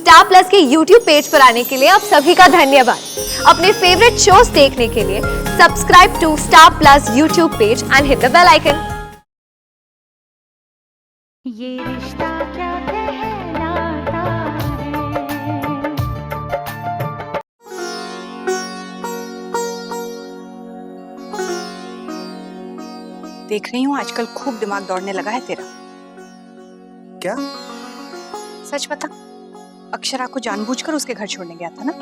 Star plus के YouTube page पर आने के लिए आप सभी का धन्यवाद। अपने फेवरेट शोज देखने के लिए subscribe to Star Plus YouTube page and hit the bell icon. Yeh Rishta क्या कहलाता है। देख रही हूँ आजकल खूब दिमाग दौड़ने लगा है तेरा। क्या? सच बता, अक्षरा को जानबूझकर उसके घर छोड़ने गया था ना?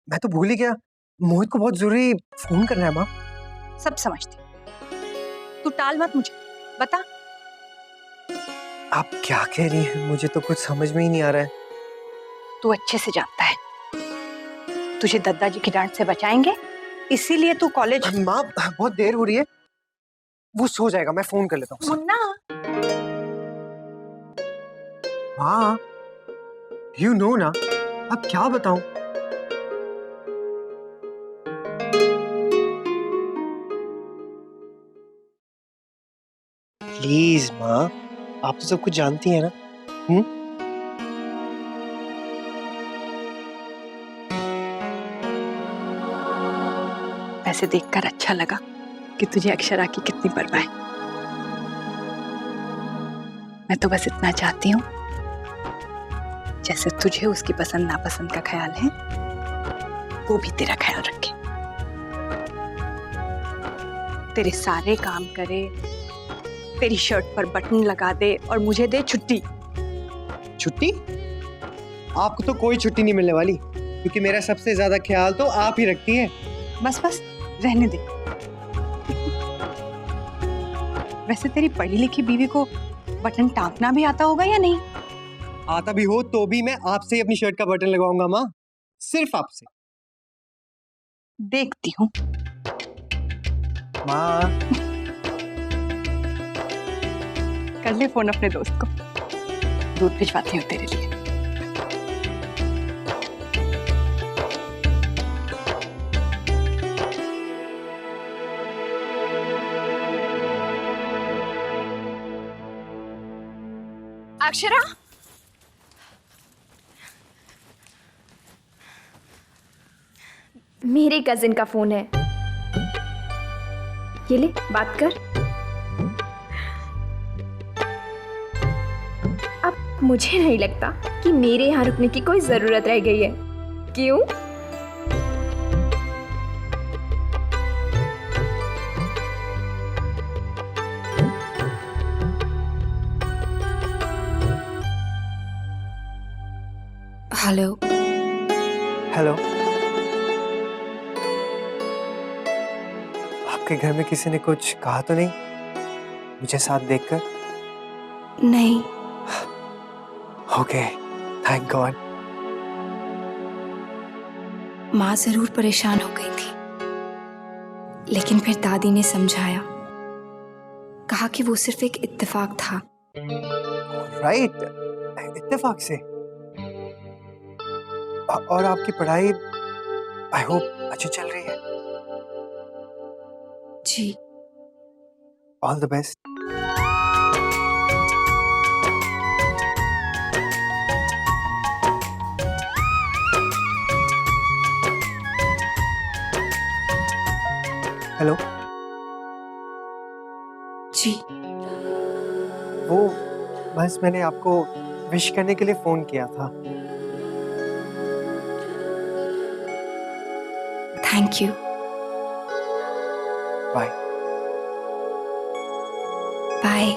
मैं तो भूल ही गया। मोहित को बहुत जरूरी फोन करना है माँ। सब समझती, तू टाल मत, मुझे बता। आप क्या कह रही हैं? मुझे तो कुछ समझ में ही नहीं आ रहा है। तू अच्छे से जानता है तुझे दादाजी की डांट से बचाएंगे, इसीलिए तू कॉलेज। माँ बहुत देर हो रही है, वो सो जाएगा, मैं फोन कर लेता हूँ। मुन्ना, हाँ यू नो ना, अब क्या बताऊं। प्लीज माँ, आप तो सब कुछ जानती हैं ना। ऐसे देखकर अच्छा लगा कि तुझे अक्षरा की कितनी परवाह है। मैं तो बस इतना चाहती हूँ, जैसे तुझे उसकी पसंद नापसंद का ख्याल है, वो भी तेरा ख्याल रखे, तेरे सारे काम करे, तेरी शर्ट पर बटन लगा दे और मुझे दे छुट्टी। छुट्टी? आपको तो कोई छुट्टी नहीं मिलने वाली, क्योंकि मेरा सबसे ज्यादा ख्याल तो आप ही रखती हैं। बस बस रहने दे। वैसे तेरी पढ़ी लिखी बीवी को बटन टांकना भी आता होगा या नहीं? आता भी हो तो भी मैं आपसे ही अपनी शर्ट का बटन लगवाऊंगा माँ, सिर्फ आपसे। देखती हूँ। माँ कर ले फोन अपने दोस्त को, दूध भिजवाती हूँ तेरे लिए। अक्षरा, मेरे कजिन का फोन है, ये ले बात कर। अब मुझे नहीं लगता कि मेरे यहाँ रुकने की कोई जरूरत रह गई है। क्यों? हेलो। हेलो, आपके घर में किसी ने कुछ कहा तो नहीं मुझे साथ देखकर? नहीं। Okay, thank God. माँ जरूर परेशान हो गई थी, लेकिन फिर दादी ने समझाया, कहा कि वो सिर्फ एक इत्तेफाक था। राइट, इत्तेफाक से। और आपकी पढ़ाई आई होप अच्छी चल रही है। जी। All the best. हेलो। जी। वो बस मैंने आपको विश करने के लिए फोन किया था। Thank you. बाय। बाय।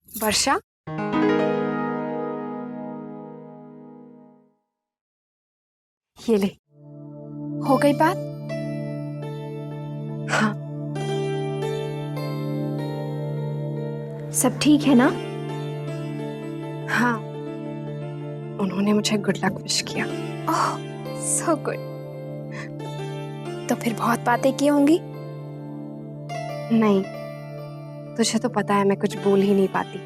वर्षा, ये ले हो गई बात? हाँ। सब ठीक है ना? हाँ, उन्होंने मुझे गुड लक विश किया। ओह, सो गुड। तो फिर बहुत बातें की होंगी? नहीं, तुझे तो पता है मैं कुछ बोल ही नहीं पाती।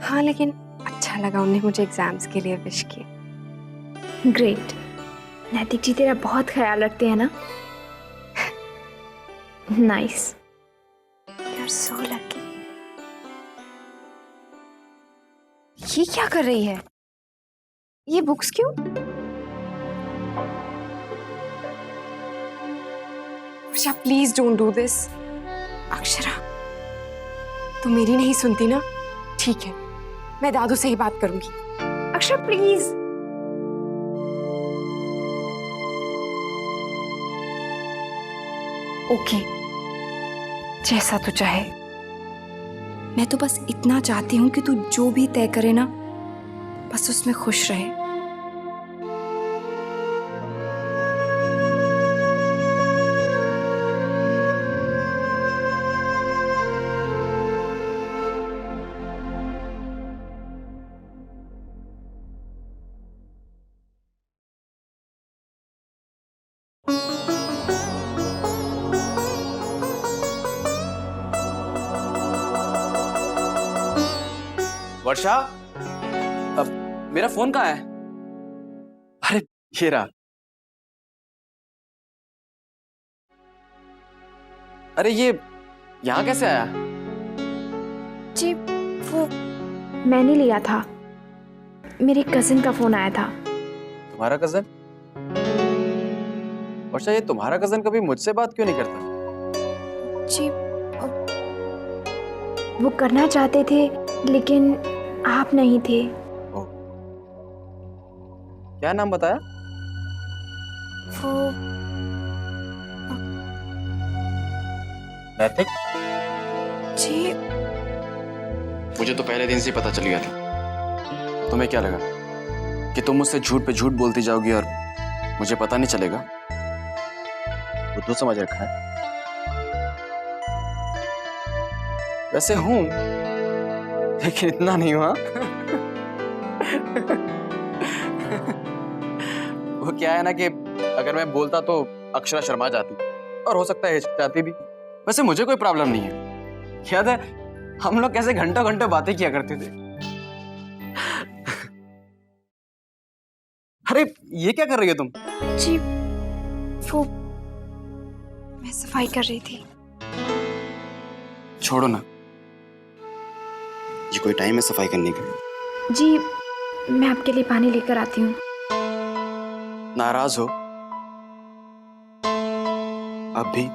हाँ, लेकिन अच्छा लगा उन्हें मुझे एग्जाम्स के लिए विश किया। ग्रेट। नैतिक जी तेरा बहुत ख्याल रखते हैं ना? Nice. You are so lucky. ये क्या कर रही है? ये बुक्स क्यों? Varsha, please don't do this. Akshara, तू मेरी नहीं सुनती ना? ठीक है, मैं दादू से ही बात करूंगी। अक्षरा प्लीज। ओके, जैसा तू चाहे। मैं तो बस इतना चाहती हूँ कि तू जो भी तय करे ना, बस उसमें खुश रहे। वर्षा, अब मेरा फोन कहाँ है? अरे ये रहा। अरे ये यहाँ कैसे आया? जी वो मैंने लिया था, मेरे कजिन का फोन आया था। तुम्हारा कजन? वर्षा, ये तुम्हारा कजन कभी मुझसे बात क्यों नहीं करता? जी वो करना चाहते थे लेकिन आप नहीं थे। ओ, क्या नाम बताया? वो नैतिक? जी मुझे तो पहले दिन से पता चल गया था। तुम्हें क्या लगा कि तुम मुझसे झूठ पे झूठ बोलती जाओगी और मुझे पता नहीं चलेगा? बुद्धू समझ रखा है। वैसे हूं, लेकिन इतना नहीं हुआ। वो क्या है ना कि अगर मैं बोलता तो अक्षरा शर्मा जाती और हो सकता है हिचक जाती भी। वैसे मुझे कोई प्रॉब्लम नहीं है। याद है हम लोग कैसे घंटों घंटों बातें किया करते थे। अरे ये क्या कर रही हो तुम? जी वो मैं सफाई कर रही थी। छोड़ो ना, ये कोई टाइम है सफाई करने का? जी मैं आपके लिए पानी लेकर आती हूँ। नाराज हो अब भी?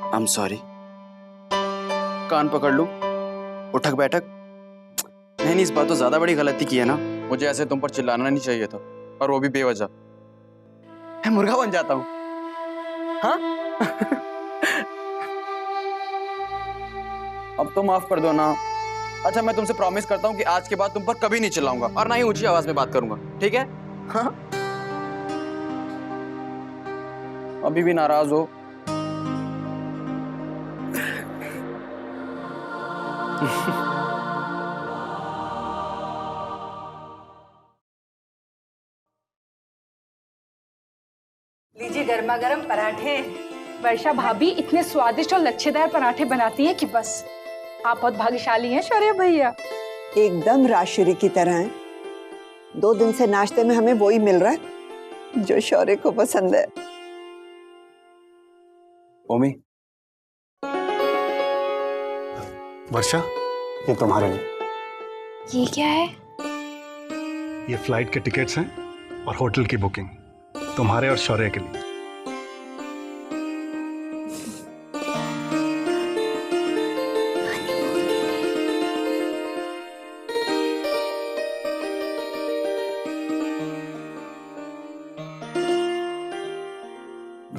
I am sorry. कान पकड़ लूं? उठक बैठक? नहीं, इस बार तो ज्यादा बड़ी गलती की है ना। मुझे ऐसे तुम पर चिल्लाना नहीं चाहिए था, और वो भी बेवजह। मैं मुर्गा बन जाता हूँ? हाँ? अब तो माफ कर दो ना। अच्छा, मैं तुमसे प्रॉमिस करता हूँ कि आज के बाद तुम पर कभी नहीं चिल्लाऊंगा और ना ही ऊंची आवाज में बात करूंगा, ठीक है? हाँ? अभी भी नाराज हो? लीजिए गर्मा गर्म पराठे। वर्षा भाभी इतने स्वादिष्ट और लच्छेदार पराठे बनाती है कि बस। आप बहुत भाग्यशाली हैं शौर्य भैया। एकदम राजश्री की तरह है। 2 दिन से नाश्ते में हमें वही मिल रहा है जो शौर्य को पसंद है। ओमी, वर्षा, ये तुम्हारे लिए। ये क्या है? ये फ्लाइट के टिकट्स हैं और होटल की बुकिंग तुम्हारे और शौर्य के लिए।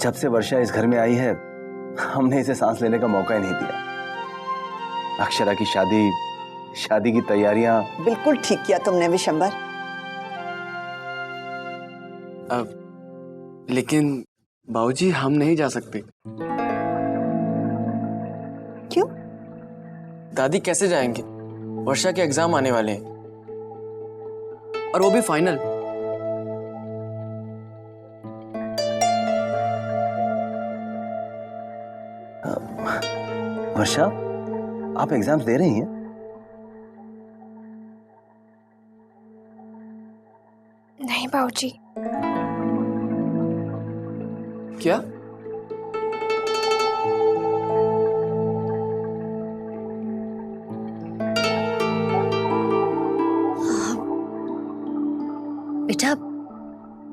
जब से वर्षा इस घर में आई है, हमने इसे सांस लेने का मौका ही नहीं दिया। अक्षरा की शादी की तैयारियां। बिल्कुल ठीक किया तुमने विशंबर। लेकिन बाबूजी हम नहीं जा सकते। क्यों? दादी कैसे जाएंगे? वर्षा के एग्जाम आने वाले हैं और वो भी फाइनल। वर्षा, आप एग्जाम्स दे रही हैं? नहीं बाबूजी। क्या? बेटा,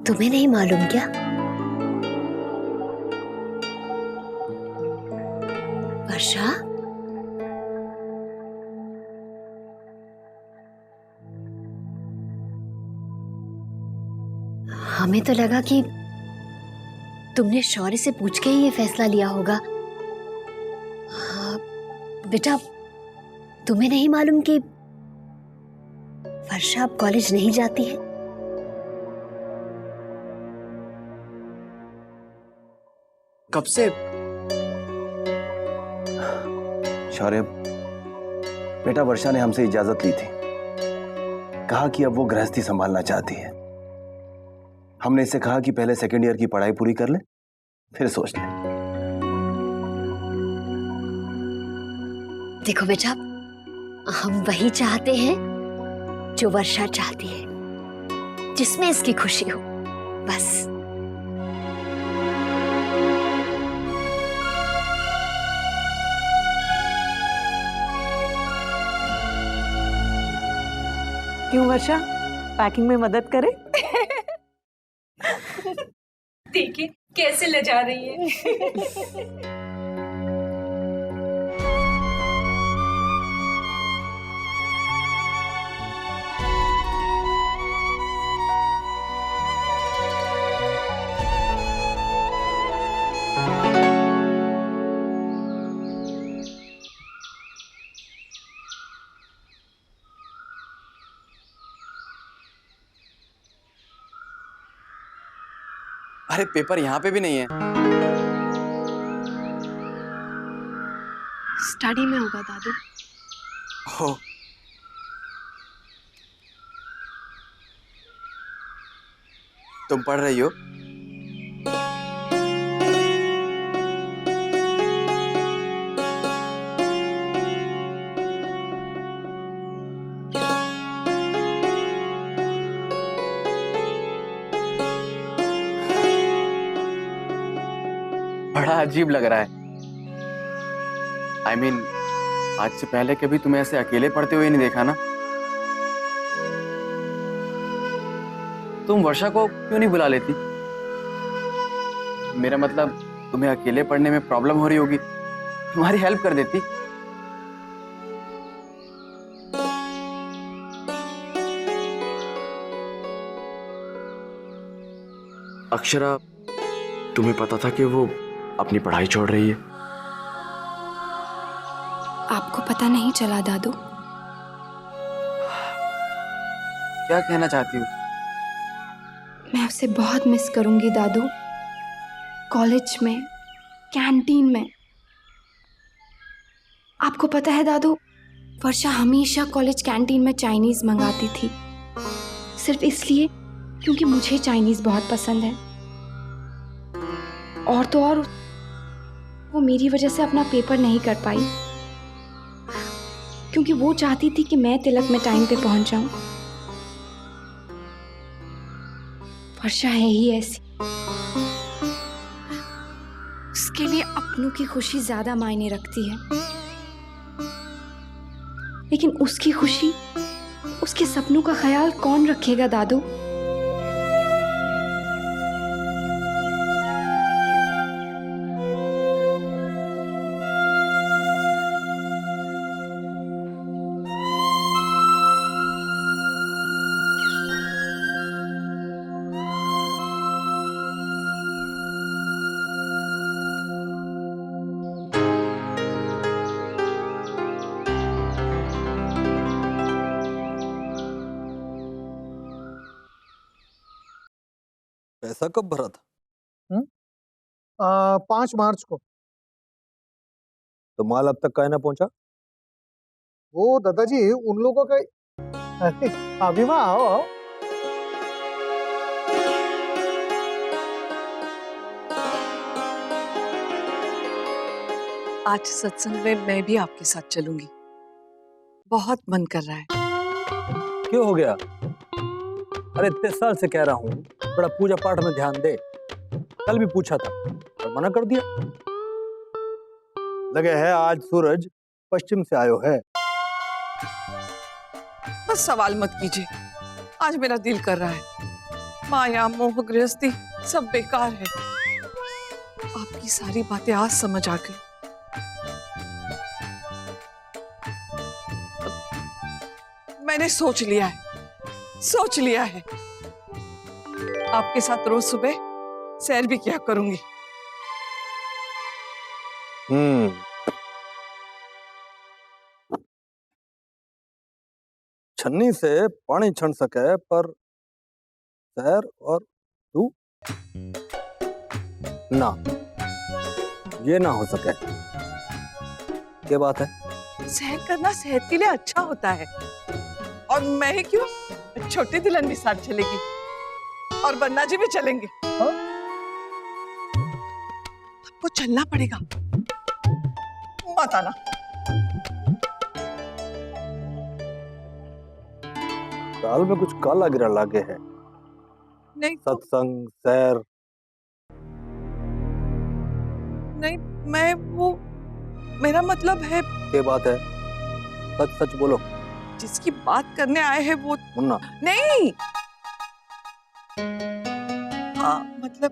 तुम्हें नहीं मालूम क्या? वर्षा, हमें तो लगा कि तुमने शौर्य से पूछ के ही ये फैसला लिया होगा। बेटा, तुम्हें नहीं मालूम कि वर्षा अब कॉलेज नहीं जाती है? कब से? शौर्य, बेटा वर्षा ने हमसे इजाजत ली थी, कहा कि अब वो गृहस्थी संभालना चाहती है। हमने इससे कहा कि पहले सेकेंड ईयर की पढ़ाई पूरी कर ले, फिर सोच ले। देखो बेटा, हम वही चाहते हैं जो वर्षा चाहती है, जिसमें इसकी खुशी हो, बस। क्यों वर्षा, पैकिंग में मदद करे? देखिए कैसे लजा रही है। अरे पेपर यहाँ पे भी नहीं है। स्टडी में होगा दादू। हो, तुम पढ़ रही हो? बड़ा अजीब लग रहा है। I mean, आज से पहले कभी तुम्हें ऐसे अकेले पढ़ते हुए नहीं देखा ना। तुम वर्षा को क्यों नहीं बुला लेती? मेरा मतलब, तुम्हें अकेले पढ़ने में प्रॉब्लम हो रही होगी, तुम्हारी हेल्प कर देती। अक्षरा, तुम्हें पता था कि वो अपनी पढ़ाई छोड़ रही है? आपको पता नहीं चला दादू? क्या कहना चाहती हो? मैं उसे बहुत मिस करूंगी दादू। कॉलेज में, कैंटीन में। आपको पता है दादू, वर्षा हमेशा कॉलेज कैंटीन में चाइनीज मंगाती थी, सिर्फ इसलिए क्योंकि मुझे चाइनीज बहुत पसंद है। और तो और वो मेरी वजह से अपना पेपर नहीं कर पाई, क्योंकि वो चाहती थी कि मैं तिलक में टाइम पे पहुंच जाऊं। वर्षा है ही ऐसी, उसके लिए अपनों की खुशी ज्यादा मायने रखती है। लेकिन उसकी खुशी, उसके सपनों का ख्याल कौन रखेगा दादू? पैसा कब भरा था? 5 मार्च को। तो माल अब तक काहे ना पहुंचा? वो दादाजी उन लोगों का। अरे अभी वहाँ आओ आओ। आज सत्संग में मैं भी आपके साथ चलूंगी, बहुत मन कर रहा है। क्यों हो गया? अरे इतने साल से कह रहा हूँ थोड़ा पूजा पाठ में ध्यान दे। कल भी पूछा था और मना कर दिया। लगे है आज सूरज पश्चिम से आयो है। बस सवाल मत कीजिए, आज मेरा दिल कर रहा है। माया मोह गृहस्थी सब बेकार है। आपकी सारी बातें आज समझ आ गई। मैंने सोच लिया है आपके साथ रोज सुबह सैर भी किया करूंगी। छन्नी से पानी छन सके पर सैर और तू ना, ये ना हो सके। क्या बात है? सैर करना सेहत के लिए अच्छा होता है। और मैं ही क्यों, छोटी दुल्हन भी साथ चलेगी और बन्ना जी भी चलेंगे। आपको चलना पड़ेगा, मत आना। दाल में कुछ काला गिरा लागे है। नहीं सत्संग सैर। नहीं, मैं वो, मेरा मतलब है। क्या बात है? सच सच बोलो। जिसकी बात करने आए हैं वो मुन्ना। नहीं, हाँ मतलब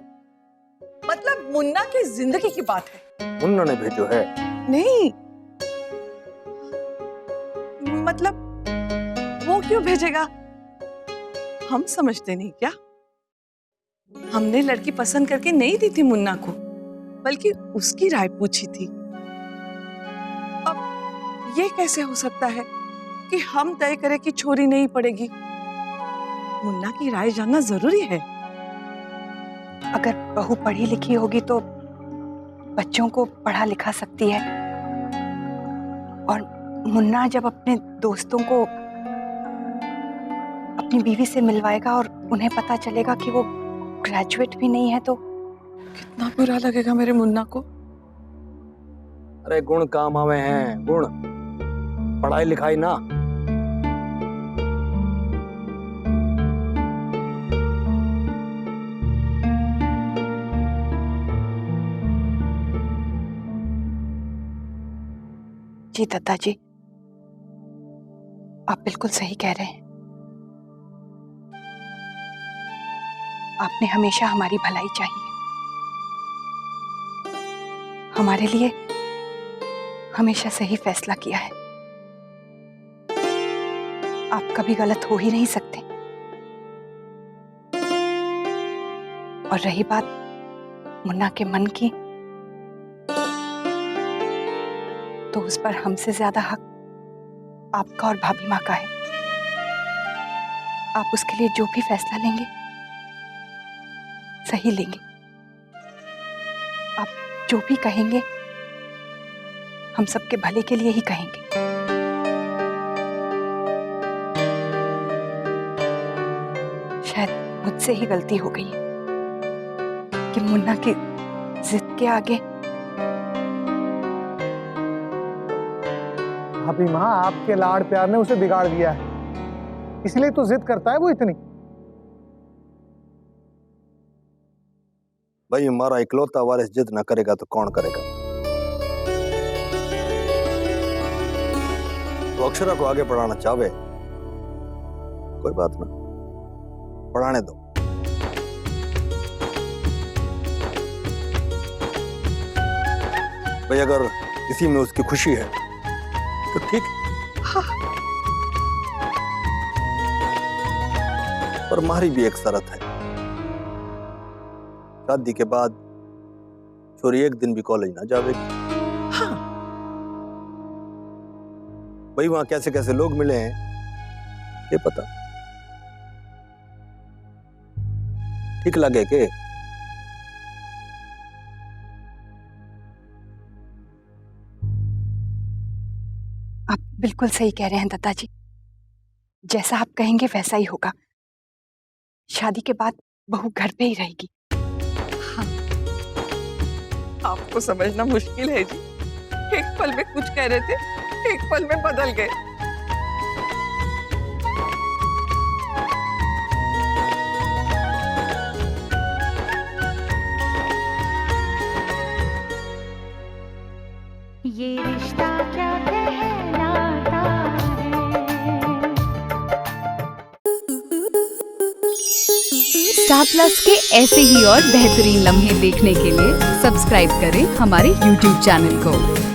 मुन्ना की जिंदगी की बात है। मुन्ना ने भेजो है? नहीं, मतलब वो क्यों भेजेगा? हम समझते नहीं क्या? हमने लड़की पसंद करके नहीं दी थी मुन्ना को, बल्कि उसकी राय पूछी थी। अब ये कैसे हो सकता है कि हम तय करें कि छोरी नहीं पड़ेगी? मुन्ना की राय जानना जरूरी है। अगर बहू पढ़ी लिखी होगी तो बच्चों को पढ़ा लिखा सकती है। और मुन्ना जब अपने दोस्तों को अपनी बीवी से मिलवाएगा और उन्हें पता चलेगा कि वो ग्रेजुएट भी नहीं है तो कितना बुरा लगेगा मेरे मुन्ना को। अरे गुण काम आवे हैं, गुण, पढ़ाई लिखाई ना। जी दत्ता जी, आप बिल्कुल सही कह रहे हैं। आपने हमेशा हमारी भलाई चाहिए, हमारे लिए हमेशा सही फैसला किया है। आप कभी गलत हो ही नहीं सकते। और रही बात मुन्ना के मन की, तो उस पर हमसे ज्यादा हक आपका और भाभी माँ का है। आप उसके लिए जो भी फैसला लेंगे सही लेंगे। आप जो भी कहेंगे हम सबके भले के लिए ही कहेंगे। शायद मुझसे ही गलती हो गई है कि मुन्ना की जिद के आगे। भाभी माँ, आपके लाड़ प्यार ने उसे बिगाड़ दिया है, इसलिए तो जिद करता है वो इतनी। भाई हमारा इकलौता वारिस जिद ना करेगा तो कौन करेगा? तो अक्षरा को आगे पढ़ाना चाहे, कोई बात ना, पढ़ाने दो। भाई अगर इसी में उसकी खुशी है तो ठीक है। हाँ। पर हमारी भी एक शर्त है, शादी के बाद छोरी एक दिन भी कॉलेज ना जावेगी। हाँ। भाई वहां कैसे कैसे लोग मिले हैं क्या पता। ठीक लगे के? आप बिल्कुल सही कह रहे हैं दादाजी। जैसा आप कहेंगे वैसा ही होगा। शादी के बाद बहू घर पे ही रहेगी। आपको समझना मुश्किल है जी। एक पल में कुछ कह रहे थे, एक पल में बदल गए। ये रिश्ता क्या कहलाता है। स्टार प्लस के ऐसे ही और बेहतरीन लम्हे देखने के लिए सब्सक्राइब करें हमारे YouTube चैनल को।